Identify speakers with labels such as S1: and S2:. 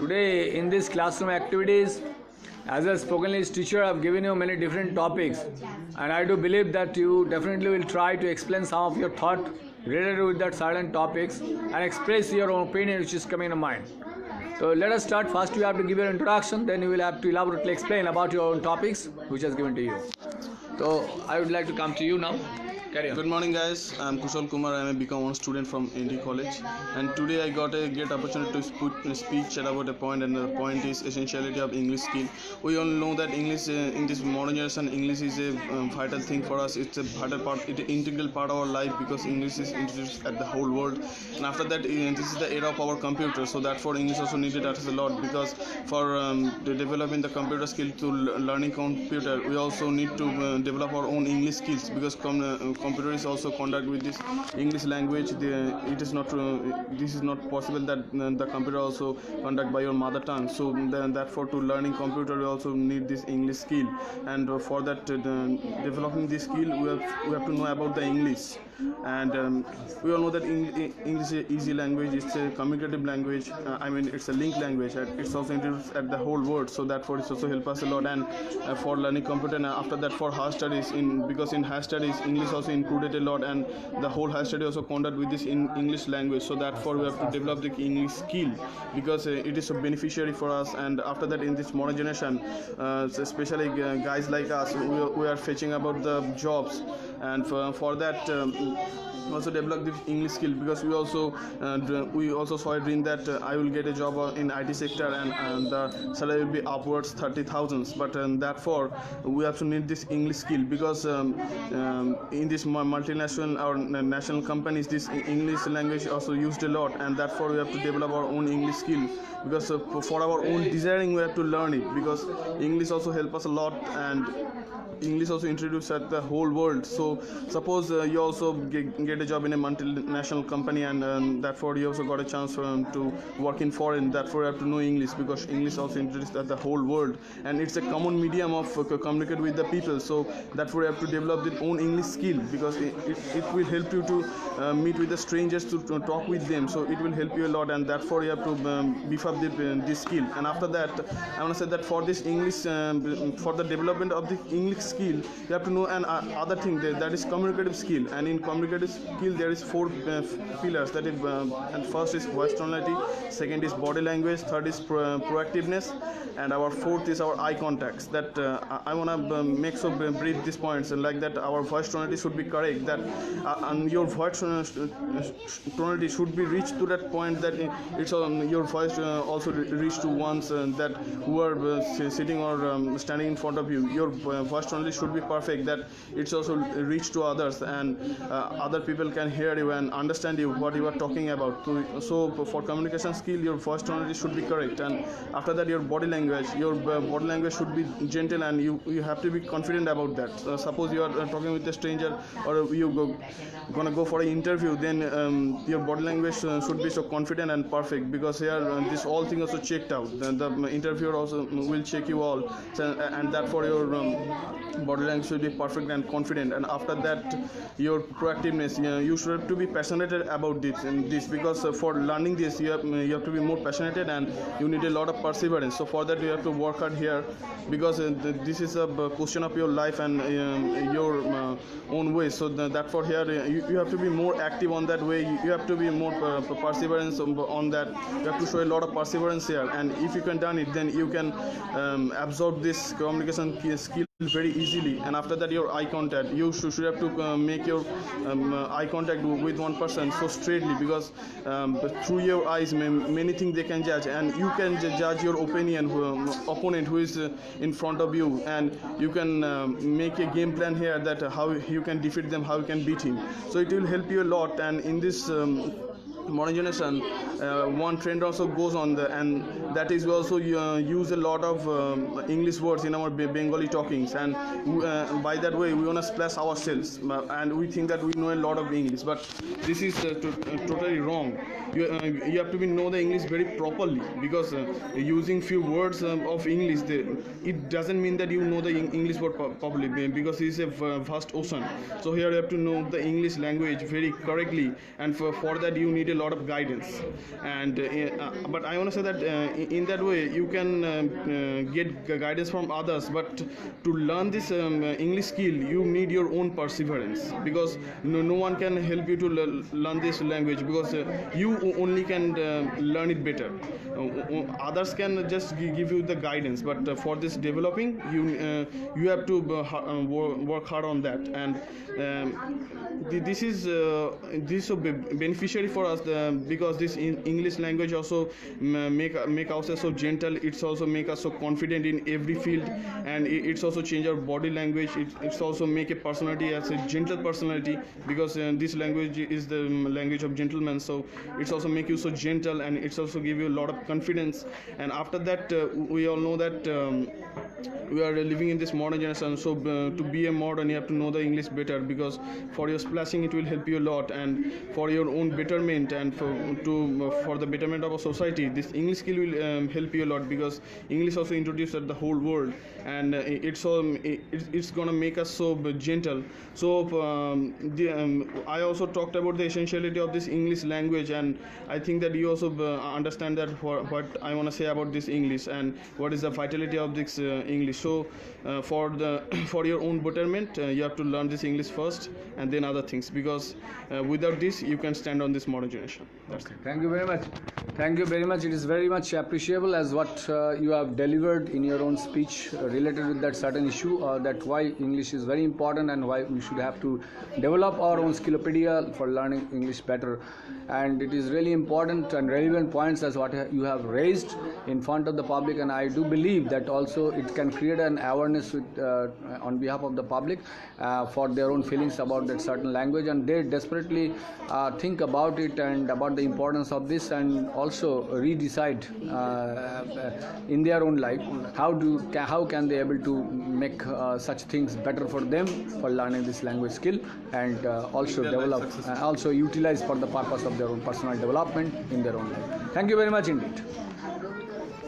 S1: Today in this classroom activities, as a spoken English teacher, I've given you many different topics, and I do believe that you definitely will try to explain some of your thought related with that certain topics and express your own opinion which is coming to mind. So let us start. First, you have to give your introduction, then you will have to elaborately explain about your own topics which is given to you. So I would like to come to you now. Carry on.
S2: Good morning, guys. I'm Kushal Kumar. I'm a BCom student from ND College, and today I got a great opportunity to speak about a point, and the point is essentiality of English skill. We all know that English in this modern generation, English is a vital thing for us. It's a vital part, it's an integral part of our life because English is introduced at the whole world. And after that, this is the era of our computer, so therefore English also needed us a lot because for developing the computer skill to learning computer, we also need to develop our own English skills because computer is also conduct with this English language. It is not this is not possible that the computer also conduct by your mother tongue. So therefore, to learning computer, we also need this English skill, and for that developing this skill, we have to know about the English. And we all know that English is an easy language. It's a communicative language. It's a linked language. It's also introduced at the whole world. So therefore, it's also help us a lot. And for learning computer, and after that for higher studies, because in higher studies English also included a lot, and the whole higher study also conduct with this in English language. So therefore, we have to develop the English skill because it is a beneficiary for us. And after that, in this modern generation, especially guys like us, we are fetching about the jobs, and for that. Also develop the English skill because we also saw a dream that I will get a job in IT sector, and the salary will be upwards 30,000. But therefore we have to need this English skill because in this multinational or national companies, this English language also used a lot, and therefore we have to develop our own English skill because for our own desiring we have to learn it because English also help us a lot, and English also introduced at the whole world. So suppose you also get a job in a multinational company, and therefore you also got a chance to work in foreign. Therefore you have to know English because English also introduced at the whole world, and it's a common medium of communicate with the people. So therefore you have to develop your own English skill because it will help you to meet with the strangers, to talk with them. So it will help you a lot, and therefore you have to beef up this skill. And after that, I want to say that for this English, for the development of the English skill, you have to know other thing that is communicative skill. And in communicative skill there is four pillars, that is and first is voice tonality, second is body language, third is proactiveness, and our fourth is our eye contacts. That I want to make so brief these points, and like that our voice tonality should be correct, that and your voice tonality should be reached to that point that it's your voice also reach to ones that who are sitting or standing in front of you. Your voice tonality should be perfect, that it's also reach to others, and other people can hear you and understand you what you are talking about. So for communication skill, your voice tonality should be correct. And after that, your body language should be gentle, and you have to be confident about that. Suppose you are talking with a stranger, or you gonna go for an interview, then your body language should be so confident and perfect, because here this all thing also checked out. The interviewer also will check you all, and that for your body language should be perfect and confident. And after that, your proactiveness, you should have to be passionate about this because for learning this you have to be more passionate, and you need a lot of perseverance. So for that you have to work hard here, because this is a question of your life and your own way. So that for here you have to be more active on that way. You have to be more perseverance on that. You have to show a lot of perseverance here, and if you can done it, then you can absorb this communication skill very easily. And after that, your eye contact, you should have to make your eye contact with one person so straightly, because through your eyes many things they can judge, and you can judge your opponent who is in front of you, and you can make a game plan here that how you can defeat them, how you can beat him. So it will help you a lot. And in this modern generation, one trend also goes on and that is we also use a lot of English words in our Bengali talkings, and by that way we want to splash ourselves, and we think that we know a lot of English, but this is totally wrong. You have to know the English very properly, because using few words of English, it doesn't mean that you know the English word properly, because it is a vast ocean. So here you have to know the English language very correctly, and for that you need a lot of guidance. And but I want to say that in that way you can get guidance from others, but to learn this English skill you need your own perseverance, because no one can help you to learn this language, because you only can learn it better. Others can just give you the guidance, but for this developing you have to work hard on that. And this is so beneficiary for us, because this English language also make us so gentle. It's also make us so confident in every field, and it's also change our body language. It's also make a personality as a gentle personality, because this language is the language of gentlemen. So it's also make you so gentle, and it's also give you a lot of confidence. And after that we all know that we are living in this modern generation, so to be a modern you have to know the English better, because for your splashing it will help you a lot, and for your own betterment, and for the betterment of a society, this English skill will help you a lot, because English also introduced at the whole world, and it's gonna make us so gentle. So I also talked about the essentiality of this English language, and I think that you also understand that what I want to say about this English, and what is the vitality of this English. So for your own betterment you have to learn this English first, and then other things, because without this you can stand on this modern generation. That's
S1: Okay. Thank you very much. Thank you very much. It is very much appreciable as what you have delivered in your own speech related with that certain issue, that why English is very important and why we should have to develop our own skillopedia for learning English better. And it is really important and relevant points as what you have raised in front of the public, and I do believe that also it can create an awareness with, on behalf of the public for their own feelings about that certain language, and they desperately think about it and about the importance of this, and also redecide in their own life how can they able to make such things better for them for learning this language skill, and also develop also utilize for the purpose of their own personal development in their own life. Thank you very much indeed.